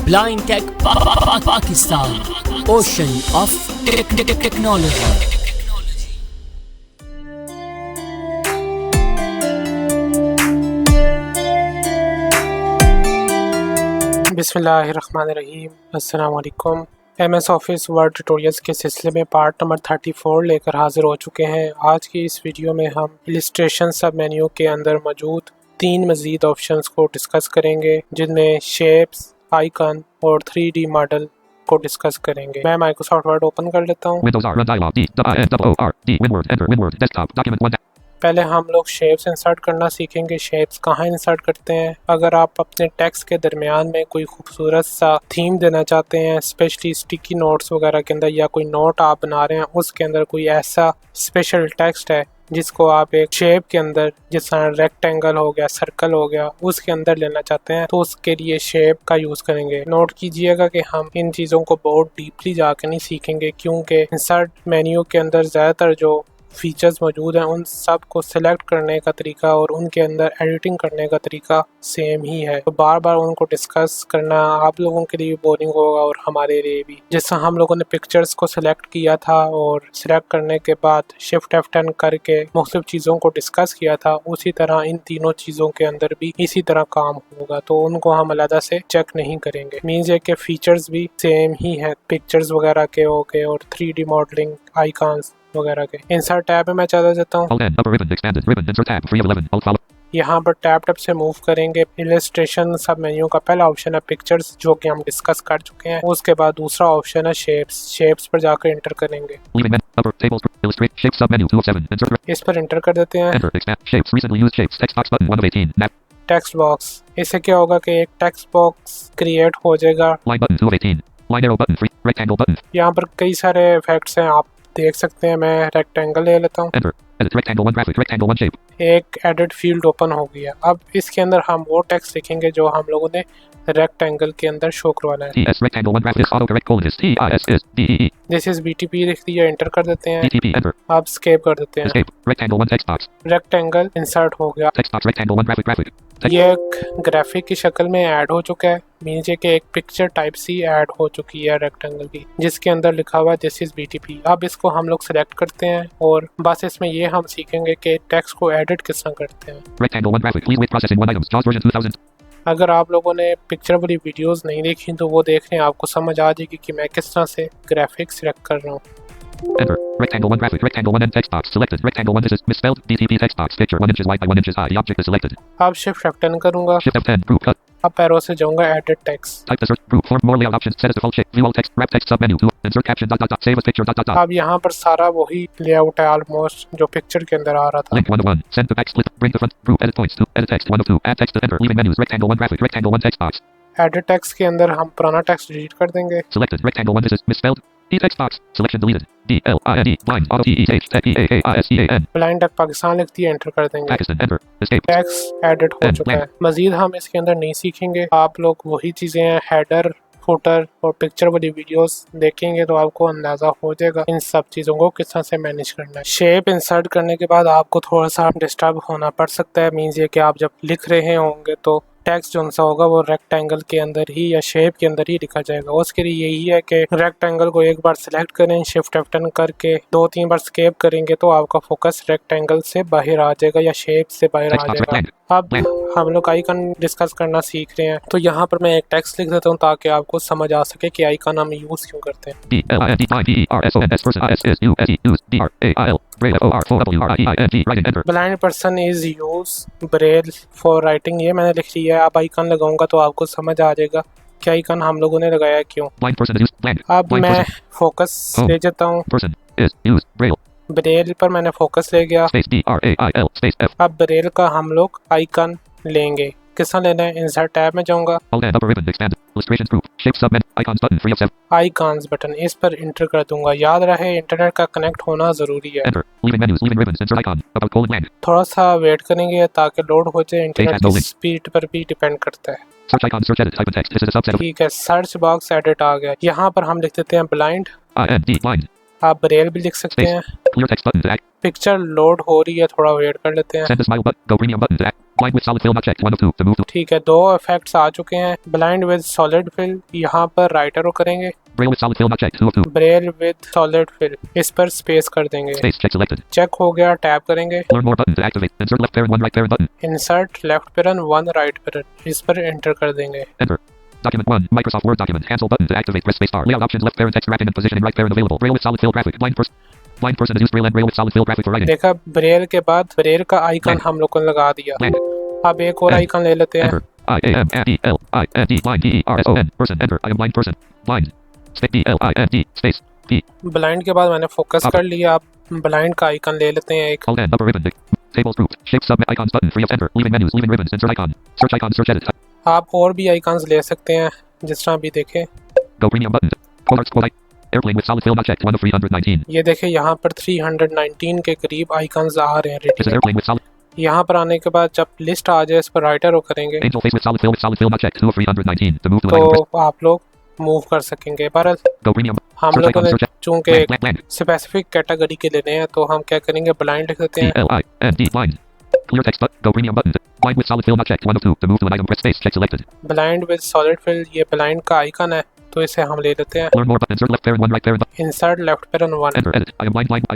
Blind Tech Pakistan, Ocean of Technology. बिस्मिल्लाहिर्रहमानिर्रहीम। अस्सलाम वालेकुम। MS ऑफिस वर्ड ट्यूटोरियल्स के सिलसिले में पार्ट नंबर 34 लेकर हाजिर हो चुके हैं। आज की इस वीडियो में हम इलिस्ट्रेशन सब मेन्यू के अंदर मौजूद 3 मज़ीद ऑप्शंस को डिस्कस करेंगे, जिनमें शेप्स, आइकन और 3D मॉडल को डिस्कस करेंगे। मैं माइक्रोसॉफ्ट वर्ड ओपन कर लेता हूँ। पहले हम लोग शेप्स इंसर्ट करना सीखेंगे। शेप्स कहाँ इंसर्ट करते हैं? अगर आप अपने टेक्स्ट के दरमियान में कोई खूबसूरत सा थीम देना चाहते हैं, स्पेशली स्टिकी नोट्स वगैरह के अंदर, या कोई नोट आप बना रहे हैं उसके अंदर कोई ऐसा स्पेशल टेक्स्ट है जिसको आप एक शेप के अंदर, जिस तरह रेक्टेंगल हो गया, सर्कल हो गया, उसके अंदर लेना चाहते हैं, तो उसके लिए शेप का यूज़ करेंगे। नोट कीजिएगा कि हम इन चीज़ों को बहुत डीपली जाकर नहीं सीखेंगे, क्योंकि इंसर्ट मेन्यू के अंदर ज़्यादातर जो फीचर्स मौजूद हैं उन सब को सिलेक्ट करने का तरीका और उनके अंदर एडिटिंग करने का तरीका सेम ही है। तो बार बार उनको डिस्कस करना आप लोगों के लिए बोरिंग होगा और हमारे लिए भी। जैसा हम लोगों ने पिक्चर्स को सिलेक्ट किया था और सिलेक्ट करने के बाद शिफ्ट F10 करके मुख्तलिफ चीज़ों को डिस्कस किया था, उसी तरह इन तीनों चीज़ों के अंदर भी इसी तरह काम होगा। तो उनको हम अलग से चेक नहीं करेंगे। मीन्स है कि फीचर्स भी सेम ही है, पिक्चर्स वगैरह के हो गए और 3D मॉडलिंग, आइकॉन्स वगैरह के। इंसर्ट टैब में मैं चला जाता हूँ। यहाँ पर टैब से मूव करेंगे। इलस्ट्रेशन सब मेन्यू का पहला ऑप्शन है पिक्चर्स, जो कि हम डिस्कस कर चुके हैं। उसके बाद दूसरा ऑप्शन है शेप्स। शेप्स पर जाकर इंटर करेंगे। इस पर इंटर कर देते हैं। टेक्स्ट बॉक्स, इससे क्या होगा कि एक टेक्स्ट बॉक्स क्रिएट हो जाएगा। यहाँ पर कई सारे इफेक्ट्स हैं, आप देख सकते हैं। मैं रेक्टेंगल ले लेता हूँ। एक एडिट फील्ड ओपन हो गया। अब इसके अंदर हम वो टेक्स्ट लिखेंगे जो हम लोगों ने रेक्टेंगल के अंदर शो करवाना है। दिस इज BTP लिख दिया, इंटर कर देते हैं। अब स्केप कर देते हैं। रेक्टेंगल इंसर्ट हो गया। ये एक ग्राफिक की शक्ल में ऐड हो चुका है। नीचे के एक पिक्चर टाइप सी ऐड हो चुकी है रेक्टेंगल की, जिसके अंदर लिखा हुआ है दिस इज BTP। अब इसको हम लोग सेलेक्ट करते हैं और बस इसमें ये हम सीखेंगे कि टेक्स्ट को एडिट किस तरह करते हैं। अगर आप लोगों ने पिक्चर वाली वीडियोस नहीं देखी तो वो देख लें, आपको समझ आ जाएगी कि मैं किस तरह से ग्राफिक्स सिलेक्ट कर रहा हूँ। Enter. Rectangle 1 graphic. Rectangle 1 and text box selected. Rectangle 1 this is misspelled. DTP text box. Picture 1 inches wide by 1 inches high. The object is selected. अब शिफ्ट F10 करूंगा। Shift F10. Group cut. अब पैरों से जाऊंगा edit text. Type the search group form more layout options. Set as default shape. View all text. Wrap text sub menu. To insert caption. Save as picture. अब यहाँ पर सारा वही layout है ऑलमोस्ट जो पिक्चर के अंदर आ रहा था। Link 1 to 1. Send to back split. Bring to front. Group edit points. To edit text 1 of 2. Add text to enter. Leaving menus. Rectangle 1 graphic. Rectangle 1 text box. Edit text के अंदर हम पुराना text delete कर देंगे। Selected. Rectangle 1 this is misspelled. E text box. Selection deleted. DLINE. Blind. Auto TEHTEAAISEAN. Blind tech Pakistan लिख दिया, enter कर देंगे। Pakistan. Enter. Escape. Text edit हो चुका है। मजीद हम इसके अंदर नहीं सीखेंगे। आप लोग वही चीजें हैं, हेडर, फुटर और पिक्चर वाली वीडियोस देखेंगे तो आपको अंदाजा हो जाएगा इन सब चीज़ों को किस तरह से मैनेज करना है। शेप इंसर्ट करने के बाद आपको थोड़ा सा डिस्टर्ब होना पड़ सकता है। मीन्स ये कि आप जब लिख रहे होंगे तो टेक्स्ट जो सा होगा वो रेक्टेंगल के अंदर ही या शेप के अंदर ही लिखा जाएगा। उसके लिए यही है कि रेक्टेंगल को एक बार सिलेक्ट करें, शिफ्ट F10 करके 2-3 बार स्केप करेंगे तो आपका फोकस रेक्टेंगल से बाहर आ जाएगा या शेप से बाहर आ जाएगा। अब हम लोग आइकन डिस्कस करना सीख रहे हैं, तो यहाँ पर मैं एक टेक्स्ट लिख देता हूँ ताकि आपको समझ आ सके कि आइकन हम यूज क्यों करते हैं। Blind person is use Braille for writing, ये मैंने लिख लिया है। अब आइकन लगाऊंगा तो आपको समझ आ जाएगा कि आइकन हम लोगों ने लगाया क्यों। अब मैं फोकस ले जाता हूँ। ब्रेल पर मैंने फोकस ले गया। अब ब्रेल का हम लोग आइकन लेंगे। किस लेना है? इंसर्ट टैब में जाऊंगा। आइकॉन्स बटन, इस पर इंटर कर दूंगा। याद रहे इंटरनेट का कनेक्ट होना जरूरी है। थोड़ा सा वेट करेंगे ताकि लोड हो जाए। इंटरनेट की स्पीड पर भी डिपेंड करता है। ठीक है, सर्च बॉक्स एडिट आ गया। यहाँ पर हम लिख देते हैं ब्लाइंड। आप ब्रेल भी लिख सकते हैं। पिक्चर लोड हो रही है, थोड़ा वेट कर लेते हैं। Blind with solid fill not checked. 1 of 2. To move to ठीक है, 2 इफेक्ट्स आ चुके हैं। ब्लाइंड विद सॉलिड फिल, यहाँ पर राइट एरो करेंगे। Braille with solid fill not checked. 2 of 2. Braille with solid fill, इस पर स्पेस कर देंगे। Space check selected. चेक हो गया, टैप करेंगे। Learn more button to activate. Insert left parent 1 right parent button. Insert left paren 1 right paren, इस पर enter कर देंगे। Enter. Document 1. Microsoft Word document. Cancel button to activate. Press space bar. Layout options. Left parent text wrapping and positioning. Right parent available. Braille with solid fill graphic. Blind person has used Braille and Braille with solid fill graphic for writing. देखा, Braille के बाद Braille का icon Blank. हम लोग को लगा दिया। Blank. अब एक और Blank. आइकन ले लेते हैं। Enter. I-A-M-A-D-L-I-N-D. Blind. D-E-R-S-O-N. Person. Enter. I am blind person. Blind. Space. B-L-I-N-D. Space. P. Blind के बाद मैंने फोकस कर लिया। आप ब्लाइंड का आइकन ले लेते हैं एक। Alt N. Upper ribbon. Tables grouped. Shape submit icons button. Free of enter. Leaving menus. Leaving ribbons. Insert icon. Search icon. Search edit. आप और भी आइकन्स ले सकते हैं, जिस तरह अभी देखें। Go premium button. Quote arts quote. Airplane with solid fill not checked. 1 of 319. ये देखें, यहाँ पर 319 के करीब आइकन्स आ रहे हैं This is ready. airplane with solid. यहाँ पर आने के बाद जब लिस्ट आ जाए, इस पर राइट एरो करेंगे Angel face with solid fill not checked. 2 of 319. To move to an item. तो आप लोग मूव कर सकेंगे। बहरहाल Go premium. हम Search लोगों icon. ने Search. चूंकि Blank. Blank. Blank. Specific category के लेने हैं, तो हम क्या करेंगे, ब्लाइंड लिख देते हैं। B-L-I-N-D. Blind. Clear text but go premium button. Blind with solid fill not checked. 1 of 2. To move to an item. Press space. Check selected. Blind with solid fill, ये ब्लाइंड का आइकन है, तो इसे हम ले लेते हैं। Learn more button. Insert left parent 1 right parent button. Insert left paren 1, Enter. Edit. I am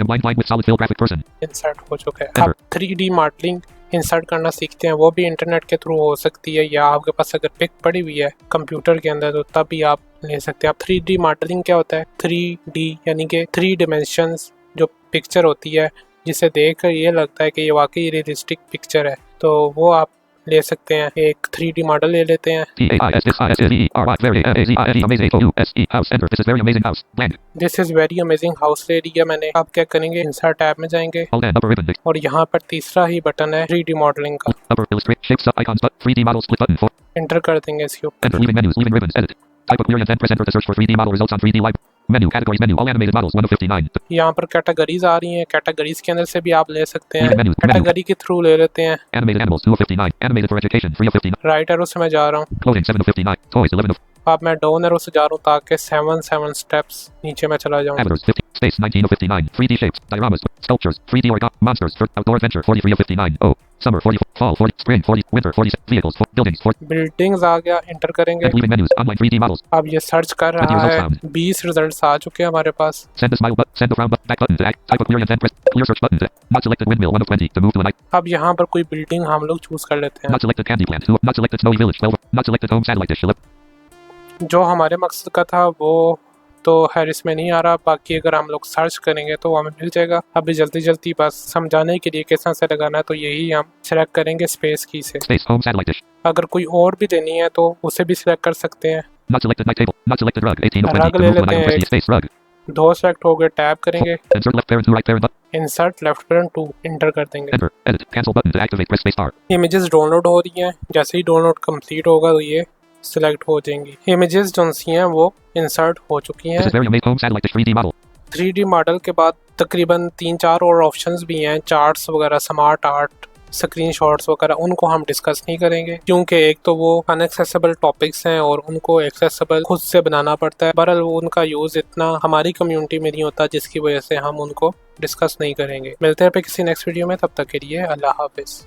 blind with solid fill graphic person. Insert हो चुका है। Enter. अब 3D मॉडलिंग इंसर्ट करना सीखते हैं। वो भी इंटरनेट के थ्रू हो सकती है, या आपके पास अगर पिक पड़ी हुई है कंप्यूटर के अंदर, तो तब भी आप ले सकते हैं। अब 3D मॉडलिंग क्या होता है? 3D यानी कि 3 डिमेंशंस जो पिक्चर होती है, जिसे देखकर ये लगता है कि ये वाकई रियलिस्टिक पिक्चर है, तो वो आप ले सकते हैं। एक 3D मॉडल ले लेते हैं। T-A-I-S-S-I-S-S-E-R-I. Very A-Z-I-N-E. Amazing. O-U-S-E. House. Enter. This is very amazing house. Blank. This is very amazing house ले लिया मैंने। अब क्या करेंगे, इंसर्ट टैब में जाएंगे Alt N. Upper ribbon. और यहाँ पर तीसरा ही बटन है 3D मॉडलिंग का, Upper illustrate. Shape sub icons but 3D model split button for. Enter कर देंगे इसके ऊपर। Enter. Leaving menus. Leaving ribbons. Edit. Type of query and then press enter to search for 3D model results on 3D live. Menu. Categories menu. All animated models. 1 of 59. यहाँ पर categories आ रही हैं, categories के अंदर से भी आप ले सकते हैं। Menu. कैटेगरी के थ्रू ले लेते हैं। Animated animals. 2 of 59. Animated for education. 3 of 59. Right arrow से मैं जा रहा हूँ। Clothing. 7 of 59. Toys. 11 of. अब मैं डाउन एरो से जा रहा हूँ ताकि 7 स्टेप्स नीचे मैं चला जाऊँ। Avatars. 50. Space. 19 of 59. 3D shapes. Dioramas. Sculptures. 3D origami. Monsters. Outdoor adventure. 43 of 59. Oh. Summer. 40. Fall. 40. Spring. 40. Winter. 40. Vehicles. Buildings. 40. Buildings आ गया, एंटर करेंगे। And leaving menus. Online 3D models. अब ये सर्च कर With रहा results है। found. 20 results आ चुके हैं हमारे पास। Send the smile button. Send the frown button. Back button to act. Type of query and then press. Clear search button to. Not selected windmill. 1 of 20. To move to an item. अब यहाँ पर कोई building हम लोग choose कर लेते हैं। Not selected candy plant. 2. Not selected snowy village. 12. Not selected home satellite dish. 11. जो हमारे मकसद का था वो तो खैर इसमें नहीं आ रहा, बाकी अगर हम लोग सर्च करेंगे तो हमें मिल जाएगा। अभी जल्दी जल्दी बस समझाने के लिए किस तरह से लगाना है, तो यही हम सिलेक्ट करेंगे स्पेस की से। Space home satellite dish. अगर कोई और भी देनी है तो उसे भी सिलेक्ट कर सकते हैं। Not selected night table. Not selected rug. 18 of 20. Rug To ले move to an लेते item. हैं। Press space rug. 2 सेलेक्ट हो गए, टैप करेंगे। Insert left parent 2 right parent button. Insert left parent 2, enter कर देंगे। Enter. Edit. Cancel button to activate. Press space bar. Images download हो रही हैं, जैसे ही डाउनलोड कंप्लीट होगा तो ये सिलेक्ट हो जाएंगी। इमेजेस जो सी हैं वो इंसर्ट हो चुकी This हैं। is very amazing home satellite dish 3D model. 3D model के बाद तकरीबन 3-4 और ऑप्शंस भी हैं, चार्ट्स वगैरह, स्मार्ट आर्ट, स्क्रीनशॉट्स वगैरह। उनको हम डिस्कस नहीं करेंगे क्योंकि एक तो वो अनएक्सेसिबल टॉपिक्स हैं और उनको एक्सेसिबल खुद से बनाना पड़ता है। बहरहाल उनका यूज़ इतना हमारी कम्युनिटी में नहीं होता, जिसकी वजह से हम उनको डिस्कस नहीं करेंगे। मिलते हैं फिर किसी नेक्स्ट वीडियो में, तब तक के लिए अल्लाह हाफिज़।